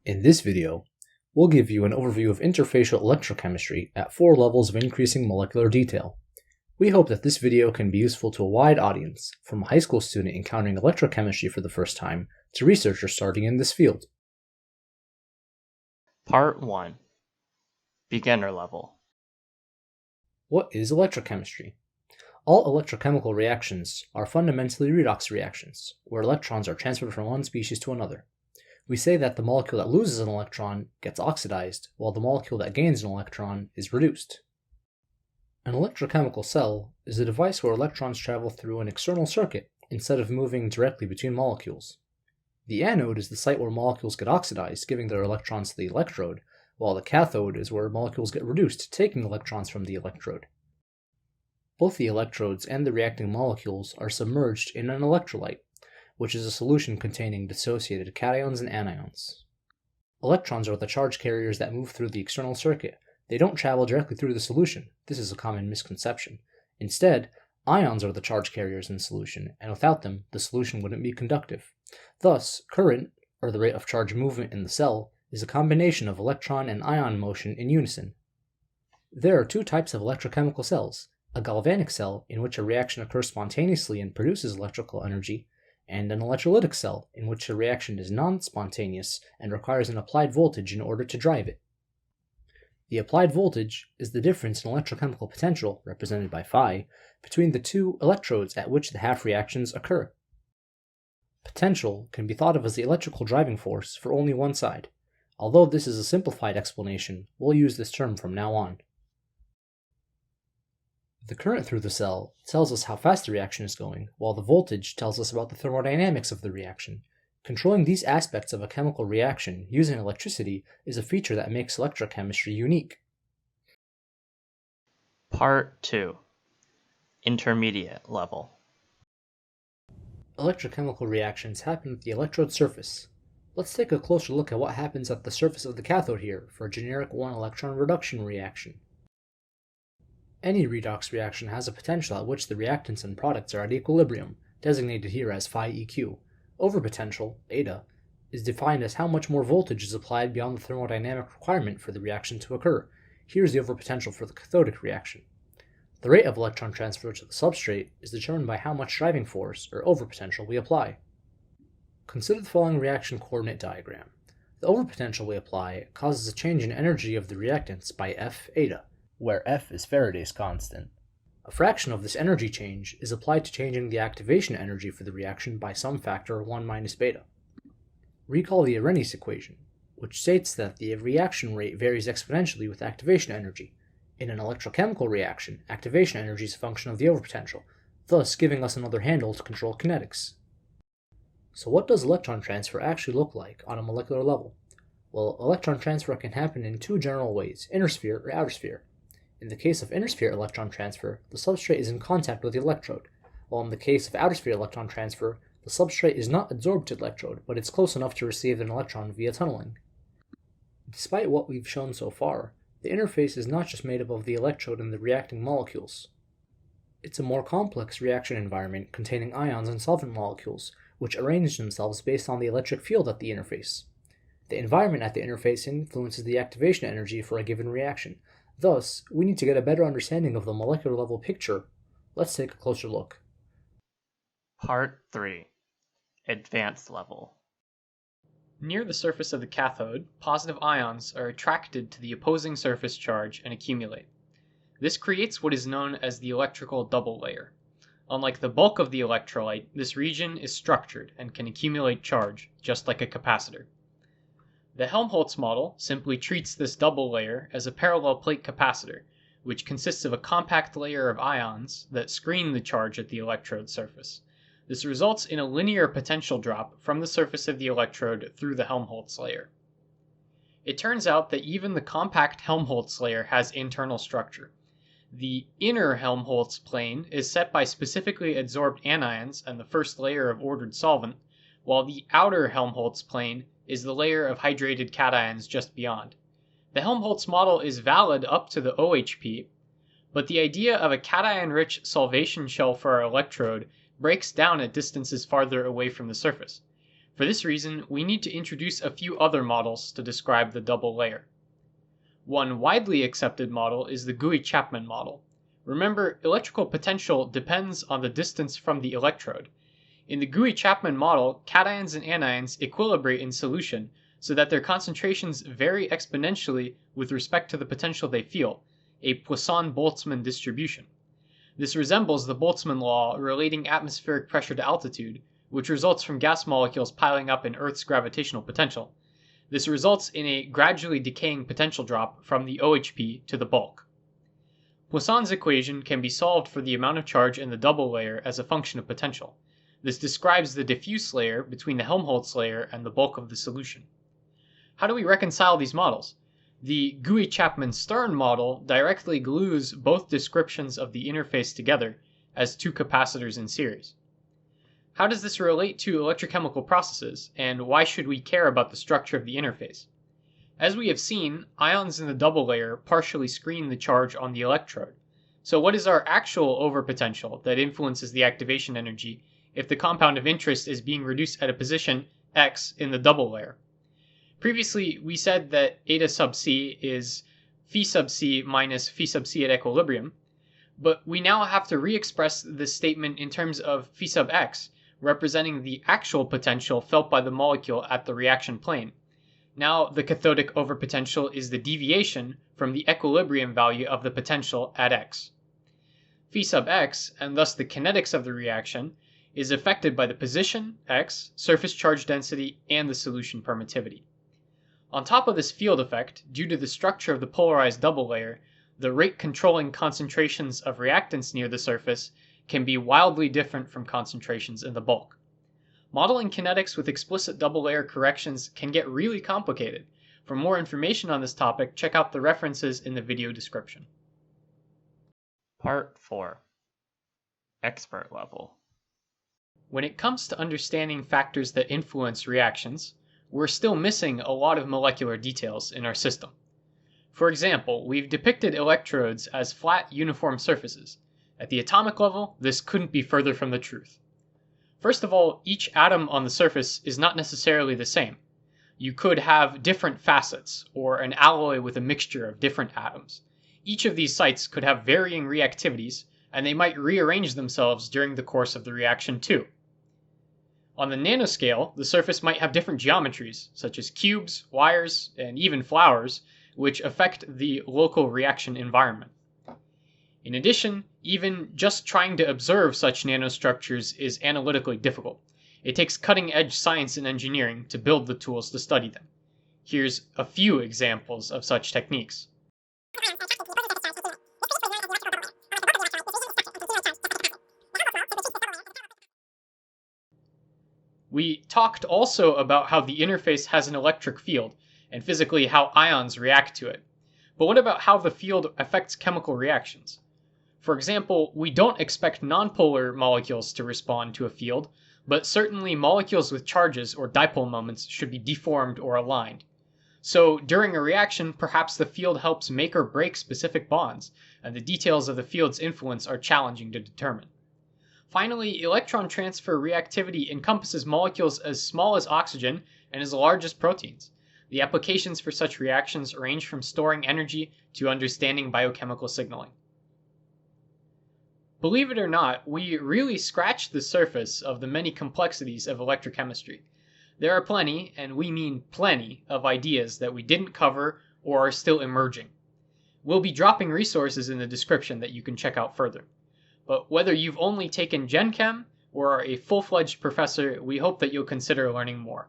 In this video, we'll give you an overview of interfacial electrochemistry at 4 levels of increasing molecular detail. We hope that this video can be useful to a wide audience, from a high school student encountering electrochemistry for the first time to researchers starting in this field. Part 1. Beginner level. What is electrochemistry? All electrochemical reactions are fundamentally redox reactions, where electrons are transferred from one species to another. We say that the molecule that loses an electron gets oxidized, while the molecule that gains an electron is reduced. An electrochemical cell is a device where electrons travel through an external circuit instead of moving directly between molecules. The anode is the site where molecules get oxidized, giving their electrons to the electrode, while the cathode is where molecules get reduced, taking electrons from the electrode. Both the electrodes and the reacting molecules are submerged in an electrolyte, which is a solution containing dissociated cations and anions. Electrons are the charge carriers that move through the external circuit. They don't travel directly through the solution. This is a common misconception. Instead, ions are the charge carriers in the solution, and without them, the solution wouldn't be conductive. Thus, current, or the rate of charge movement in the cell, is a combination of electron and ion motion in unison. There are 2 types of electrochemical cells: a galvanic cell, in which a reaction occurs spontaneously and produces electrical energy, and an electrolytic cell, in which a reaction is non-spontaneous and requires an applied voltage in order to drive it. The applied voltage is the difference in electrochemical potential, represented by phi, between the 2 electrodes at which the half reactions occur. Potential can be thought of as the electrical driving force for only one side. Although this is a simplified explanation, we'll use this term from now on. The current through the cell tells us how fast the reaction is going, while the voltage tells us about the thermodynamics of the reaction. Controlling these aspects of a chemical reaction using electricity is a feature that makes electrochemistry unique. Part 2. Intermediate level. Electrochemical reactions happen at the electrode surface. Let's take a closer look at what happens at the surface of the cathode here for a generic 1-electron reduction reaction. Any redox reaction has a potential at which the reactants and products are at equilibrium, designated here as phi eq. Overpotential, eta, is defined as how much more voltage is applied beyond the thermodynamic requirement for the reaction to occur. Here's the overpotential for the cathodic reaction. The rate of electron transfer to the substrate is determined by how much driving force, or overpotential, we apply. Consider the following reaction coordinate diagram. The overpotential we apply causes a change in energy of the reactants by F eta, where F is Faraday's constant. A fraction of this energy change is applied to changing the activation energy for the reaction by some factor 1 minus beta. Recall the Arrhenius equation, which states that the reaction rate varies exponentially with activation energy. In an electrochemical reaction, activation energy is a function of the overpotential, thus giving us another handle to control kinetics. So what does electron transfer actually look like on a molecular level? Well, electron transfer can happen in 2 general ways: inner sphere or outer sphere. In the case of inner sphere electron transfer, the substrate is in contact with the electrode, while in the case of outer sphere electron transfer, the substrate is not adsorbed to the electrode, but it's close enough to receive an electron via tunneling. Despite what we've shown so far, the interface is not just made up of the electrode and the reacting molecules. It's a more complex reaction environment containing ions and solvent molecules, which arrange themselves based on the electric field at the interface. The environment at the interface influences the activation energy for a given reaction. Thus, we need to get a better understanding of the molecular level picture. Let's take a closer look. Part 3. Advanced level. Near the surface of the cathode, positive ions are attracted to the opposing surface charge and accumulate. This creates what is known as the electrical double layer. Unlike the bulk of the electrolyte, this region is structured and can accumulate charge, just like a capacitor. The Helmholtz model simply treats this double layer as a parallel plate capacitor, which consists of a compact layer of ions that screen the charge at the electrode surface. This results in a linear potential drop from the surface of the electrode through the Helmholtz layer. It turns out that even the compact Helmholtz layer has internal structure. The inner Helmholtz plane is set by specifically adsorbed anions and the first layer of ordered solvent, while the outer Helmholtz plane is the layer of hydrated cations just beyond. The Helmholtz model is valid up to the OHP, but the idea of a cation-rich solvation shell for our electrode breaks down at distances farther away from the surface. For this reason, we need to introduce a few other models to describe the double layer. One widely accepted model is the Gouy-Chapman model. Remember, electrical potential depends on the distance from the electrode. In the Gouy-Chapman model, cations and anions equilibrate in solution so that their concentrations vary exponentially with respect to the potential they feel, a Poisson-Boltzmann distribution. This resembles the Boltzmann law relating atmospheric pressure to altitude, which results from gas molecules piling up in Earth's gravitational potential. This results in a gradually decaying potential drop from the OHP to the bulk. Poisson's equation can be solved for the amount of charge in the double layer as a function of potential. This describes the diffuse layer between the Helmholtz layer and the bulk of the solution. How do we reconcile these models? The Gouy-Chapman-Stern model directly glues both descriptions of the interface together as two capacitors in series. How does this relate to electrochemical processes, and why should we care about the structure of the interface? As we have seen, ions in the double layer partially screen the charge on the electrode. So what is our actual overpotential that influences the activation energy if the compound of interest is being reduced at a position x in the double layer? Previously, we said that eta sub c is phi sub c minus phi sub c at equilibrium, but we now have to re-express this statement in terms of phi sub x, representing the actual potential felt by the molecule at the reaction plane. Now the cathodic overpotential is the deviation from the equilibrium value of the potential at x. Phi sub x, and thus the kinetics of the reaction, is affected by the position, x, surface charge density, and the solution permittivity. On top of this field effect, due to the structure of the polarized double layer, the rate-controlling concentrations of reactants near the surface can be wildly different from concentrations in the bulk. Modeling kinetics with explicit double layer corrections can get really complicated. For more information on this topic, check out the references in the video description. Part 4. Expert level. When it comes to understanding factors that influence reactions, we're still missing a lot of molecular details in our system. For example, we've depicted electrodes as flat, uniform surfaces. At the atomic level, this couldn't be further from the truth. First of all, each atom on the surface is not necessarily the same. You could have different facets, or an alloy with a mixture of different atoms. Each of these sites could have varying reactivities, and they might rearrange themselves during the course of the reaction too. On the nanoscale, the surface might have different geometries, such as cubes, wires, and even flowers, which affect the local reaction environment. In addition, even just trying to observe such nanostructures is analytically difficult. It takes cutting-edge science and engineering to build the tools to study them. Here's a few examples of such techniques. We talked also about how the interface has an electric field, and physically how ions react to it. But what about how the field affects chemical reactions? For example, we don't expect nonpolar molecules to respond to a field, but certainly molecules with charges or dipole moments should be deformed or aligned. So during a reaction, perhaps the field helps make or break specific bonds, and the details of the field's influence are challenging to determine. Finally, electron transfer reactivity encompasses molecules as small as oxygen and as large as proteins. The applications for such reactions range from storing energy to understanding biochemical signaling. Believe it or not, we really scratched the surface of the many complexities of electrochemistry. There are plenty, and we mean plenty, of ideas that we didn't cover or are still emerging. We'll be dropping resources in the description that you can check out further. But whether you've only taken Gen Chem or are a full-fledged professor, we hope that you'll consider learning more.